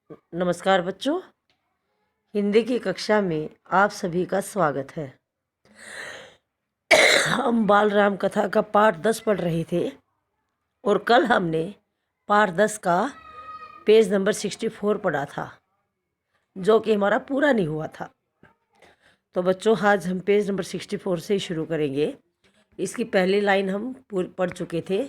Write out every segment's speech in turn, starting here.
नमस्कार बच्चों, हिंदी की कक्षा में आप सभी का स्वागत है। हम बाल राम कथा का पाठ 10 पढ़ रहे थे और कल हमने पाठ 10 का पेज नंबर 64 पढ़ा था, जो कि हमारा पूरा नहीं हुआ था। तो बच्चों, आज हम पेज नंबर 64 से ही शुरू करेंगे। इसकी पहली लाइन हम पढ़ चुके थे,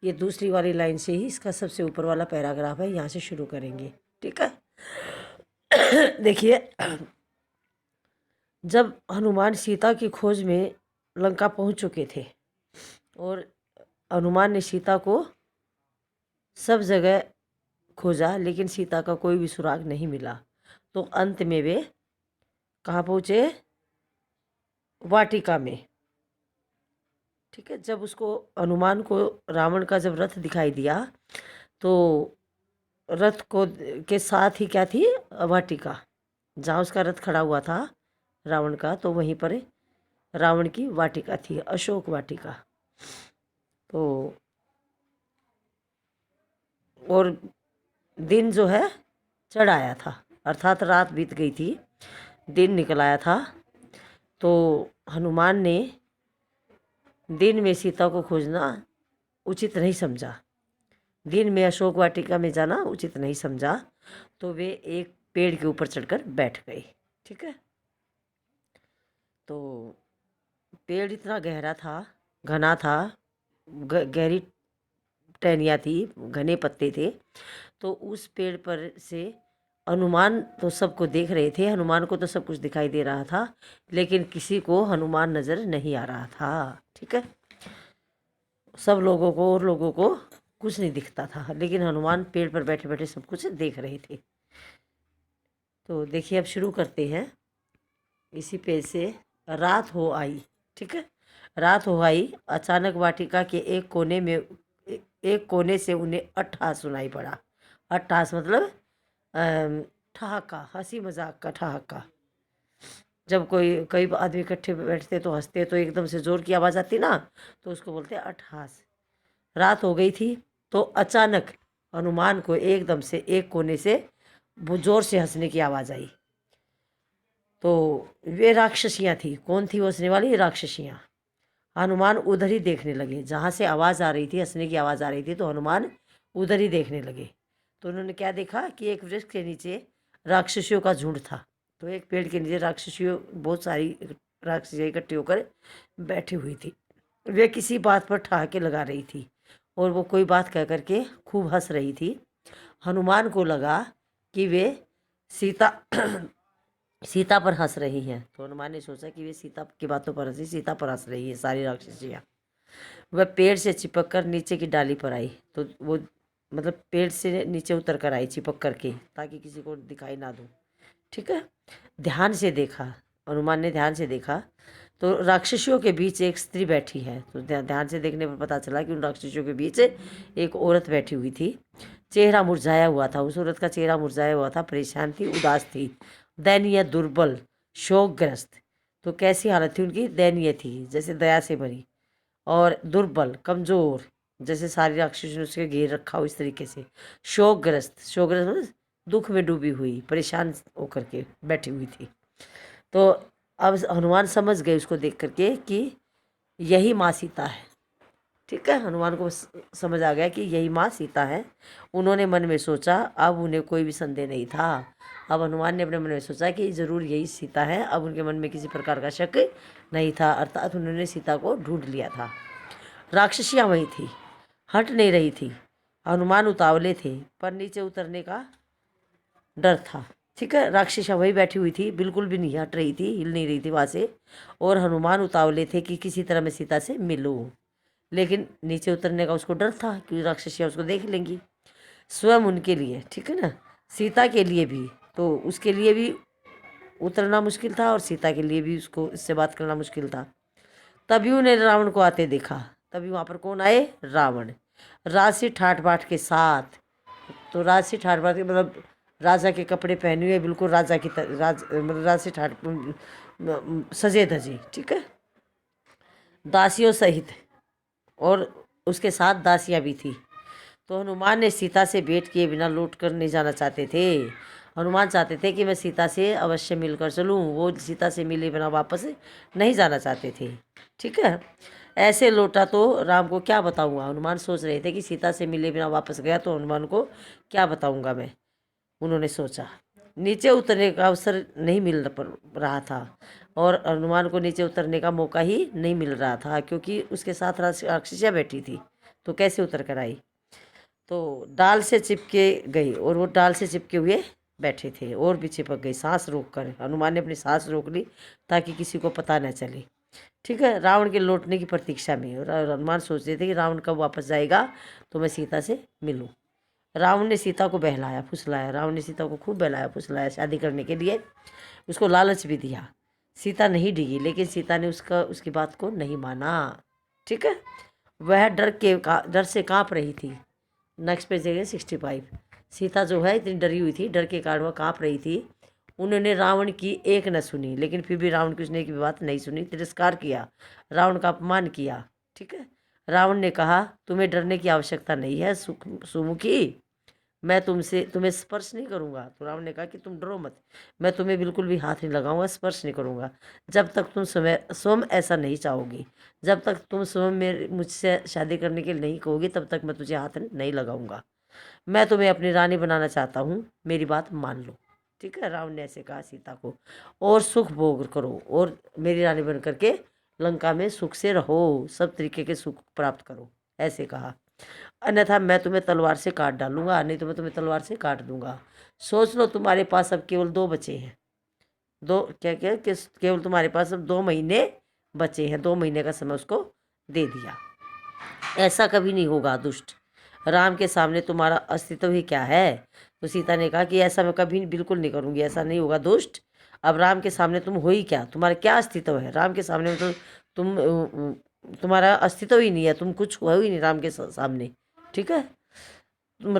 ये दूसरी वाली लाइन से ही इसका सबसे ऊपर वाला पैराग्राफ है, यहाँ से शुरू करेंगे। ठीक है, देखिए, जब हनुमान सीता की खोज में लंका पहुंच चुके थे और हनुमान ने सीता को सब जगह खोजा, लेकिन सीता का कोई भी सुराग नहीं मिला। तो अंत में वे कहाँ पहुँचे? वाटिका में। ठीक है, जब उसको हनुमान को रावण का जब रथ दिखाई दिया तो रथ को के साथ ही क्या थी? वाटिका। जहाँ उसका रथ खड़ा हुआ था रावण का, तो वहीं पर रावण की वाटिका थी, अशोक वाटिका। तो और दिन जो है चढ़ आया था, अर्थात रात बीत गई थी, दिन निकल आया था। तो हनुमान ने दिन में सीता को खोजना उचित नहीं समझा, दिन में अशोक वाटिका में जाना उचित नहीं समझा। तो वे एक पेड़ के ऊपर चढ़कर बैठ गए। ठीक है, तो पेड़ इतना गहरा था, घना था, गहरी टहनियाँ थी, घने पत्ते थे। तो उस पेड़ पर से हनुमान तो सबको देख रहे थे, हनुमान को तो सब कुछ दिखाई दे रहा था, लेकिन किसी को हनुमान नज़र नहीं आ रहा था। ठीक है, सब लोगों को और लोगों को कुछ नहीं दिखता था, लेकिन हनुमान पेड़ पर बैठे बैठे सब कुछ देख रहे थे। तो देखिए, अब शुरू करते हैं इसी पेज से। रात हो आई। ठीक है, रात हो आई, अचानक वाटिका के एक कोने से उन्हें अट्ठहास सुनाई पड़ा। अट्ठहास मतलब ठहाका, हंसी मजाक का ठहाका। जब कई आदमी इकट्ठे बैठते तो हंसते, तो एकदम से जोर की आवाज़ आती ना, तो उसको बोलते हैं अट्ठहास। रात हो गई थी तो अचानक हनुमान को एकदम से एक कोने से जोर से हंसने की आवाज़ आई। तो वे राक्षसियाँ थी। कौन थी वो हंसने वाली? राक्षसियाँ। हनुमान उधर ही देखने लगे, जहाँ से आवाज़ आ रही थी, हंसने की आवाज़ आ रही थी, तो हनुमान उधर ही देखने लगे। तो उन्होंने क्या देखा कि एक वृक्ष के नीचे राक्षसियों का झुंड था। तो एक पेड़ के नीचे राक्षसियों, बहुत सारी राक्षसियाँ इकट्ठी होकर बैठी हुई थी। वे किसी बात पर ठहाके लगा रही थी और वो कोई बात कह करके खूब हंस रही थी। हनुमान को लगा कि वे सीता सीता पर हंस रही हैं। तो हनुमान ने सोचा कि वे सीता की बातों पर हंसी, सीता पर हंस रही है सारी राक्षसियाँ। वह पेड़ से चिपक कर नीचे की डाली पर आई। तो वो मतलब पेड़ से नीचे उतर कर आई चिपक करके, ताकि किसी को दिखाई ना दूँ। ठीक है, ध्यान से देखा, हनुमान ने ध्यान से देखा तो राक्षसियों के बीच एक स्त्री बैठी है। तो ध्यान से देखने पर पता चला कि उन राक्षसियों के बीच एक औरत बैठी हुई थी। चेहरा मुरझाया हुआ था, उस औरत का चेहरा मुरझाया हुआ था, परेशान थी, उदास थी, दयनीय, दुर्बल, शोकग्रस्त। तो कैसी हालत थी उनकी? दयनीय थी, जैसे दया से भरी, और दुर्बल, कमज़ोर, जैसे सारी राक्षसों ने उसके घेर रखा हो इस तरीके से। शोकग्रस्त, शोकग्रस्त मतलब दुख में डूबी हुई, परेशान होकर के बैठी हुई थी। तो अब हनुमान समझ गए उसको देख करके कि यही माँ सीता है। ठीक है, हनुमान को समझ आ गया कि यही माँ सीता है। उन्होंने मन में सोचा, अब उन्हें कोई भी संदेह नहीं था। अब हनुमान ने अपने मन में सोचा कि ज़रूर यही सीता है। अब उनके मन में किसी प्रकार का शक नहीं था, अर्थात उन्होंने सीता को ढूंढ लिया था। राक्षसियाँ वही थी, हट नहीं रही थी। हनुमान उतावले थे, पर नीचे उतरने का डर था। ठीक है, राक्षसियाँ वही बैठी हुई थी, बिल्कुल भी नहीं हट रही थी, हिल नहीं रही थी वहाँ से। और हनुमान उतावले थे कि किसी तरह मैं सीता से मिलूँ, लेकिन नीचे उतरने का उसको डर था क्योंकि राक्षसियाँ उसको देख लेंगी। स्वयं उनके लिए, ठीक है ना, सीता के लिए भी, तो उसके लिए भी उतरना मुश्किल था और सीता के लिए भी उसको इससे बात करना मुश्किल था। तभी उन्हें रावण को आते देखा। तभी वहाँ पर कौन आए? रावण, राजसी ठाट बाट के साथ। तो राजसी ठाट बाट के मतलब राजा के कपड़े पहने हुए, बिल्कुल राजा की मतलब राजसी ठाट, सजे धजे। ठीक है, दासियों सहित, और उसके साथ दासियाँ भी थी। तो हनुमान ने सीता से भेंट किए बिना लौट कर नहीं जाना चाहते थे। हनुमान चाहते थे कि मैं सीता से अवश्य मिलकर चलूं, वो सीता से मिले बिना वापस नहीं जाना चाहते थे। ठीक है, ऐसे लौटा तो राम को क्या बताऊंगा। हनुमान सोच रहे थे कि सीता से मिले बिना वापस गया तो हनुमान को क्या बताऊंगा मैं। उन्होंने सोचा, नीचे उतरने का अवसर नहीं मिल रहा था और हनुमान को नीचे उतरने का मौका ही नहीं मिल रहा था, क्योंकि उसके साथ राक्षसियाँ बैठी थी, तो कैसे उतर कर आई। तो डाल से चिपके गई और वो डाल से चिपके हुए बैठे थे और भी चिपक गई। सांस रोक कर हनुमान ने अपनी सांस रोक ली ताकि किसी को पता न चले। ठीक है, रावण के लौटने की प्रतीक्षा में, और हनुमान सोच रहे थे कि रावण कब वापस जाएगा तो मैं सीता से मिलूं। रावण ने सीता को बहलाया फुसलाया, रावण ने सीता को खूब बहलाया फुसलाया शादी करने के लिए, उसको लालच भी दिया। सीता नहीं डिगी, लेकिन सीता ने उसकी बात को नहीं माना। ठीक है, वह डर से कांप रही थी। नेक्स्ट पेज देखिए 65। सीता जो है इतनी डरी हुई थी, डर के कारण वह कांप रही थी। उन्होंने रावण की एक न सुनी, लेकिन फिर भी रावण की उसने की बात नहीं सुनी, तिरस्कार किया, रावण का अपमान किया। ठीक है, रावण ने कहा तुम्हें डरने की आवश्यकता नहीं है सुमुखी, मैं तुम्हें स्पर्श नहीं करूंगा। तो रावण ने कहा कि तुम डरो मत, मैं तुम्हें बिल्कुल भी हाथ नहीं लगाऊंगा, स्पर्श नहीं करूंगा, जब तक तुम स्वयं ऐसा नहीं चाहोगी, जब तक तुम स्वयं मेरे मुझसे शादी करने के लिए नहीं कहोगी, तब तक मैं तुझे हाथ नहीं लगाऊंगा। मैं तुम्हें अपनी रानी बनाना चाहता हूँ, मेरी बात मान लो। ठीक है, रावण ने ऐसे कहा सीता को, और सुख भोग करो और मेरी रानी बन करके लंका में सुख से रहो, सब तरीके के सुख प्राप्त करो, ऐसे कहा। अन्यथा मैं तुम्हें तलवार से काट डालूंगा, नहीं तो मैं तुम्हें तलवार से काट दूंगा। सोच लो तुम्हारे पास अब केवल 2 बचे हैं, दो क्या क्या किस केवल तुम्हारे पास अब 2 महीने बचे हैं, 2 महीने का समय उसको दे दिया। ऐसा कभी नहीं होगा दुष्ट, राम के सामने तुम्हारा अस्तित्व ही क्या है। तो सीता ने कहा कि ऐसा मैं कभी बिल्कुल नहीं करूंगी, ऐसा नहीं होगा दुष्ट। अब राम के सामने तुम हो ही क्या, तुम्हारा क्या अस्तित्व है राम के सामने, तो तुम्हारा अस्तित्व ही नहीं है, तुम कुछ हो ही नहीं राम के सामने। ठीक है, तुम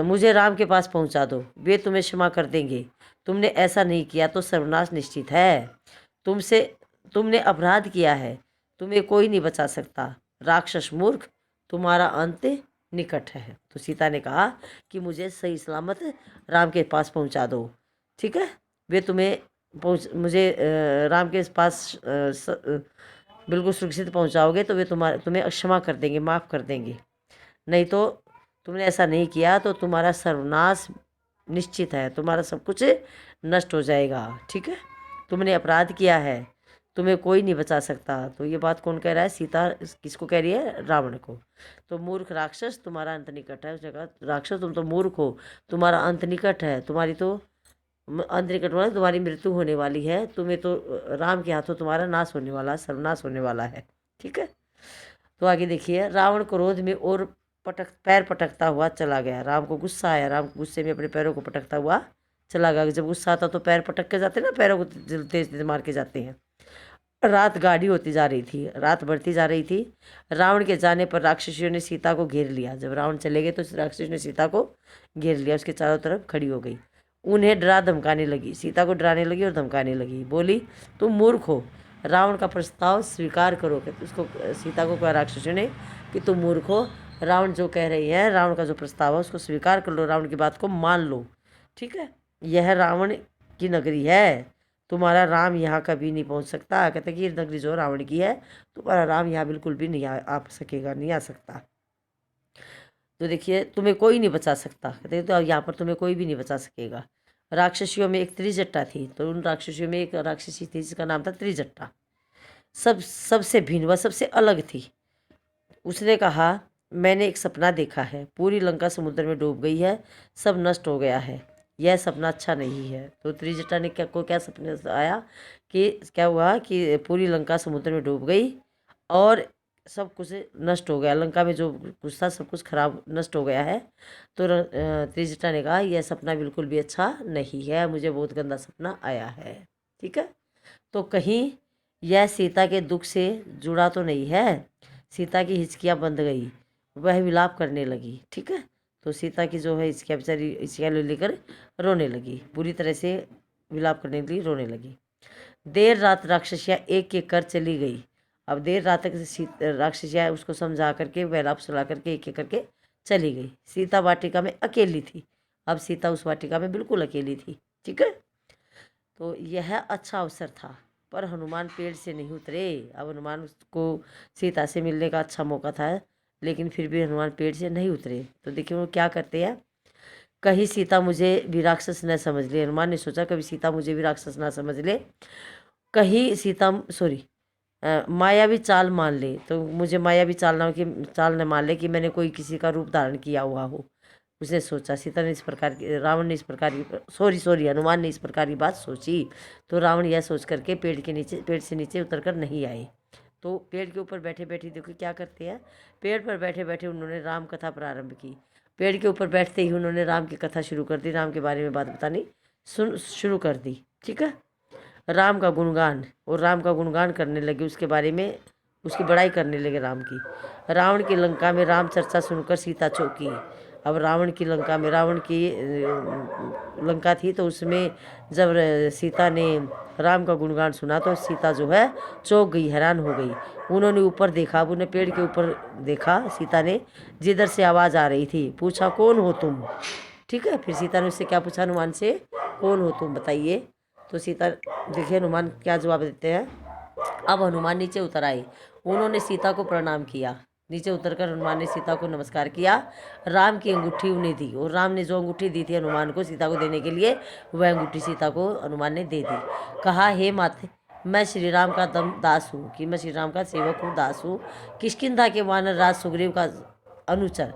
मुझे राम के पास पहुंचा दो, वे तुम्हें क्षमा कर देंगे। तुमने ऐसा नहीं किया तो सर्वनाश निश्चित है। तुमसे तुमने अपराध किया है, तुम्हें कोई नहीं बचा सकता। राक्षस मूर्ख, तुम्हारा अंत निकट है। तो सीता ने कहा कि मुझे सही सलामत राम के पास पहुंचा दो। ठीक है, वे तुम्हें मुझे राम के पास बिल्कुल सुरक्षित पहुंचाओगे तो वे तुम्हें क्षमा कर देंगे, माफ़ कर देंगे। नहीं तो तुमने ऐसा नहीं किया तो तुम्हारा सर्वनाश निश्चित है, तुम्हारा सब कुछ नष्ट हो जाएगा। ठीक है, तुमने अपराध किया है, तुम्हें कोई नहीं बचा सकता। तो ये बात कौन कह रहा है, सीता किसको कह रही है, रावण को। तो मूर्ख राक्षस, तुम्हारा अंत निकट है। उसने कहा राक्षस तुम तो मूर्ख हो, तुम्हारा अंत निकट है, तुम्हारी तो अंत निकट वाला, तुम्हारी मृत्यु होने वाली है, तुम्हें तो राम के हाथों तुम्हारा नाश होने वाला, सर्वनाश होने वाला है। ठीक है, तो आगे देखिए, रावण क्रोध में और पैर पटकता हुआ चला गया। राम को गुस्सा आया, राम गुस्से में अपने पैरों को पटकता हुआ चला गया। जब गुस्सा आता तो पैर पटक के जाते ना, पैरों को तेज तेज मार के जाते हैं। रात गाढ़ी होती जा रही थी, रात बढ़ती जा रही थी। रावण के जाने पर राक्षसियों ने सीता को घेर लिया। जब रावण चले गए तो राक्षसियों ने सीता को घेर लिया, उसके चारों तरफ खड़ी हो गई, उन्हें डरा धमकाने लगी, सीता को डराने लगी और धमकाने लगी। बोली तुम मूर्ख हो, रावण का प्रस्ताव स्वीकार करो। उसको सीता को कहा राक्षसियों ने कि तुम मूर्ख हो, रावण जो कह रही है, रावण का जो प्रस्ताव है उसको स्वीकार कर लो, रावण की बात को मान लो। ठीक है, यह रावण की नगरी है, तुम्हारा राम यहाँ कभी नहीं पहुँच सकता। कहते कि ये नगरी जो रावण की है, तुम्हारा राम यहाँ बिल्कुल भी नहीं आ सकेगा, नहीं आ सकता। तो देखिए, तुम्हें कोई नहीं बचा सकता। कहते तो यहाँ पर तुम्हें कोई भी नहीं बचा सकेगा। राक्षसियों में एक त्रिजट्टा थी, तो उन राक्षसियों में एक राक्षसी थी जिसका नाम था त्रिजट्टा। सबसे भिन्न, वह सबसे अलग थी। उसने कहा मैंने एक सपना देखा है, पूरी लंका समुद्र में डूब गई है, सब नष्ट हो गया है, यह सपना अच्छा नहीं है। तो त्रिजटा ने क्या सपने आया कि क्या हुआ कि पूरी लंका समुद्र में डूब गई और सब कुछ नष्ट हो गया, लंका में जो कुछ था सब कुछ खराब नष्ट हो गया है। तो त्रिजटा ने कहा यह सपना बिल्कुल भी अच्छा नहीं है, मुझे बहुत गंदा सपना आया है। ठीक है, तो कहीं यह सीता के दुख से जुड़ा तो नहीं है। सीता की हिचकियाँ बंध गई, वह विलाप करने लगी। ठीक है, तो सीता की जो है हिचकियाँ, बेचारी हिचकियाँ लेकर रोने लगी, बुरी तरह से विलाप करने के लिए रोने लगी। देर रात राक्षसियाँ एक एक कर चली गई। अब देर रात तक राक्षसियाँ उसको समझा करके, विलाप सुला करके एक एक करके चली गई। सीता वाटिका में अकेली थी। अब सीता उस वाटिका में बिल्कुल अकेली थी। ठीक है, तो यह अच्छा अवसर था, पर हनुमान पेड़ से नहीं उतरे। अब हनुमान को सीता से मिलने का अच्छा मौका था, लेकिन फिर भी हनुमान पेड़ से नहीं उतरे। तो देखिए वो क्या करते हैं, कहीं सीता मुझे भी राक्षस न समझ ले। हनुमान ने सोचा कभी सीता मुझे भी राक्षस ना समझ ले, कहीं सीता मायावी चाल मान ले, तो मुझे मायावी चाल न मान ले कि मैंने कोई किसी का रूप धारण किया हुआ हो। उसने सोचा, सीता ने इस प्रकार की, रावण ने इस प्रकार की, हनुमान ने इस प्रकार की बात सोची। तो रावण यह सोच करके पेड़ से नीचे उतर कर नहीं आए। तो पेड़ के ऊपर बैठे बैठे देखो क्या करते हैं, पेड़ पर बैठे बैठे उन्होंने राम कथा प्रारंभ की। पेड़ के ऊपर बैठते ही उन्होंने राम की कथा शुरू कर दी, राम के बारे में बात बतानी शुरू कर दी। ठीक है, राम का गुणगान, और राम का गुणगान करने लगे, उसके बारे में उसकी बड़ाई करने लगे राम की। रावण की लंका में राम चर्चा सुनकर सीता चौंकी। अब रावण की लंका में, रावण की लंका थी, तो उसमें जब सीता ने राम का गुणगान सुना तो सीता जो है चौंक गई, हैरान हो गई। उन्होंने ऊपर देखा, अब उन्हें पेड़ के ऊपर देखा सीता ने, जिधर से आवाज़ आ रही थी। पूछा, कौन हो तुम? ठीक है, फिर सीता ने उससे क्या पूछा, हनुमान से, कौन हो तुम, बताइए। तो सीता, देखिए हनुमान क्या जवाब देते हैं। अब हनुमान नीचे उतर आए, उन्होंने सीता को प्रणाम किया। नीचे उतरकर हनुमान ने सीता को नमस्कार किया, राम की अंगूठी उन्हें दी, और राम ने जो अंगूठी दी थी हनुमान को सीता को देने के लिए, वह अंगूठी सीता को हनुमान ने दे दी। कहा, हे माते, मैं श्री राम का दास हूँ, कि मैं श्री राम का सेवक हूँ, दास हूँ। किष्किंधा के वानर राज सुग्रीव का अनुचर,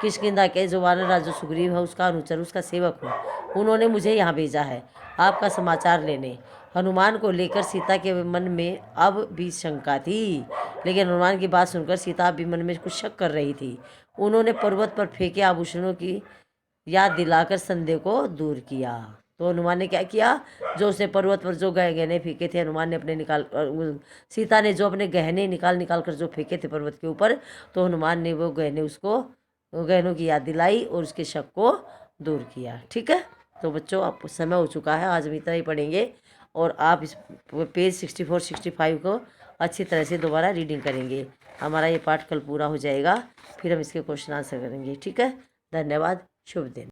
किष्किंधा के जो वानर राज जो सुग्रीव है उसका अनुचर, उसका सेवक हूँ। उन्होंने मुझे यहाँ भेजा है आपका समाचार लेने। हनुमान को लेकर सीता के मन में अब भी शंका थी, लेकिन हनुमान की बात सुनकर सीता भी मन में कुछ शक कर रही थी। उन्होंने पर्वत पर फेंके आभूषणों की याद दिलाकर संदेह को दूर किया। तो हनुमान ने क्या किया, जो उसने पर्वत पर जो गहने फेंके थे, हनुमान ने अपने सीता ने जो अपने गहने निकाल कर जो फेंके थे पर्वत के ऊपर, तो हनुमान ने वो गहनों की याद दिलाई और उसके शक को दूर किया। ठीक है, तो बच्चों अब समय हो चुका है, आज हम इतना ही पढ़ेंगे, और आप इस पेज 64-65 को अच्छी तरह से दोबारा रीडिंग करेंगे। हमारा ये पाठ कल पूरा हो जाएगा, फिर हम इसके क्वेश्चन आंसर करेंगे। ठीक है, धन्यवाद, शुभ दिन।